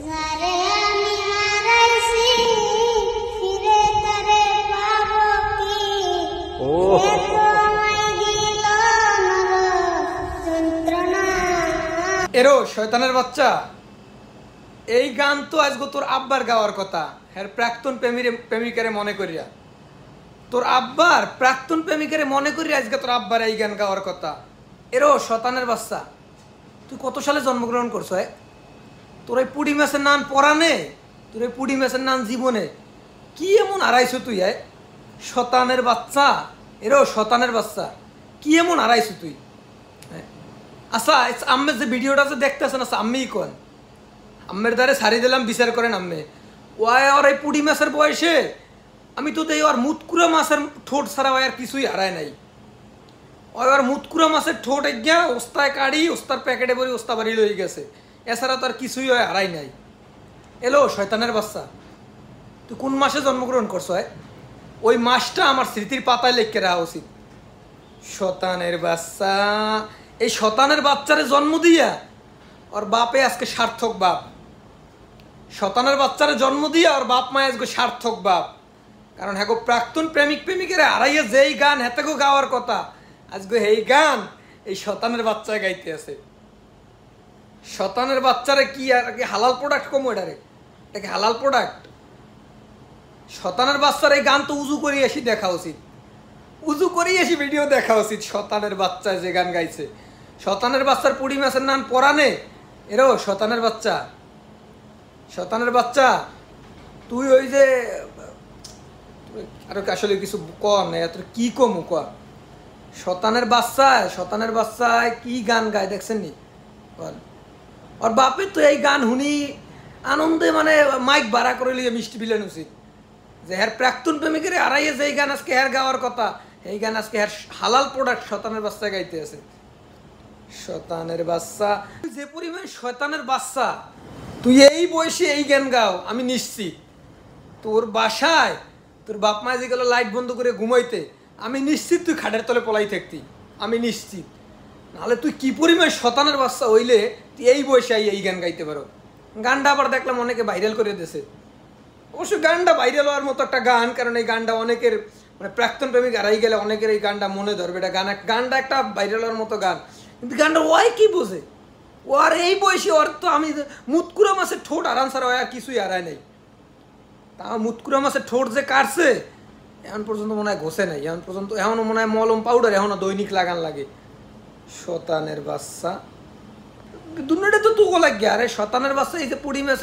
যারে আমি হারাইছি ফিরে তারে পাবো কি? সে তো আমায় দিল যন্ত্রণা। এরো শয়তানের বাচ্চা, এই গান তো আজকে তোর আব্বার গাওয়ার কথা। হ্যাঁ, প্রাক্তন প্রেমিকারে মনে করিয়া, তোর আব্বার প্রাক্তন প্রেমিকারে মনে করিয়া আজকে তোর আব্বার এই গান গাওয়ার কথা। এরো শয়তানের বাচ্চা, তুই কত সালে জন্মগ্রহণ করছো? তোর এই পুডি মাছের নান পরানে, তোর এই পুডি মাছের নান জীবনে কি এমন হারাইছো তুই? শতানের বাচ্চা, এরো শতানের বাচ্চা, কি এমন হারাইছো তুই? আচ্ছা, আম্মের যে ভিডিওটা যে দেখতেছেন, আচ্ছা আম্মিই কোন আম্মের দ্বারে সারি দিলাম, বিচার করেন আম্মে। ওয়াই আর এই পুডি মাছের বয়সে আমি তো দেই আর মুতকুরা মাছের ঠোঁট ছাড়া আর কিছুই হারায় নাই। ওই আর মুতকুরা মাছের ঠোঁট এগিয়া ওস্তায় কাড়ি, ওস্তার প্যাকেটে ভরি ওস্তা বাড়ি লয়ে গেছে, এছাড়া তো আর কিছুই হারাই নাই। এলো শয়তানের বাচ্চা, তুই কোন মাসে জন্মগ্রহণ করছো? ওই মাসটা আমার স্মৃতির পাতায় লিখে রাখা উচিত। শতানের বাচ্চা, এই শতানের বাচ্চারে জন্ম দিয়া ওর বাপে আজকে সার্থক বাপ। শতানের বাচ্চারে জন্ম দিয়া ওর বাপ মায় আজকে সার্থক বাপ। কারণ হ্যাঁ প্রাক্তন প্রেমিকেরা হারাইয়া যেই গান হেতেগো গাওয়ার কথা, আজকে এই গান এই শতানের বাচ্চায় গাইতে আছে। শতানের বাচ্চারে কি আর কি হালাল প্রোডাক্ট কম? এটারে এটাকে হালাল প্রোডাক্ট? শতানের বাচ্চার এই গান তো উজু করে এসে দেখা উচিত, উজু করে এসে ভিডিও দেখা উচিত। শতানের বাচ্চায় যে গান গাইছে, শতানের বাচ্চার পুড়ি মাছের নান পরানে। এরো শতানের বাচ্চা, শতানের বাচ্চা, তুই ওই যে আর আসলে কিছু কর না, তোর কি কমু ক? শতানের বাচ্চায় কি গান গায় দেখছেন নি? ওর বাপের তো এই গান শুনি আনন্দে মানে মাইক ভাড়া করে লিয়ে মিষ্টি বিলেন উচিত যে হ্যার প্রাক্তন প্রেমিকের হারাইয়ে যে গান আজকে হ্যার গাওয়ার কথা, এই গান আজকে হ্যার হালাল প্রোডাক্ট শতানের বাচ্চা গাইতে আছে। শতানের বাচ্চা, যে পরিমাণ শয়তানের বাচ্চা, তুই এই বয়সে এই গান গাও, আমি নিশ্চিত তোর বাসায় তোর বাপ মায় যে গেল লাইট বন্ধ করে ঘুমাইতে, আমি নিশ্চিত তুই খাটের তলে পলাই থাকতি, আমি নিশ্চিত। নাহলে তুই কি পরিমাণ শতানের বাচ্চা হইলে তুই এই বয়সে এই গান গাইতে পারো? গানটা আবার দেখলাম অনেকে ভাইরাল করে দিয়েছে। অবশ্যই গানটা ভাইরাল হওয়ার মতো একটা গান, কারণ এই গানটা অনেকের মানে প্রাক্তন প্রেমিক হারাই গেলে অনেকের এই গানটা মনে ধরবে। এটা গানটা একটা ভাইরাল হওয়ার মতো গান, কিন্তু গানটা ওয়াই কি বোঝে? ও আর এই বয়সে ওর তো আমি মুতকুরা মাছের ঠোঁট আরাম ছাড়া আর কিছুই হারায় নাই। তা মুতকুরা মাছের ঠোঁট যে কাটছে এখন পর্যন্ত মনে হয় ঘষে নাই, এখন পর্যন্ত এখনও মনে হয় মলম পাউডার এখনও দৈনিক লাগান লাগে। শতানের বাচ্চা, দুনিয়াটা তো তুকো লাগে। আরে শতানের বাচ্চা, এই যে পুড়ি মাছের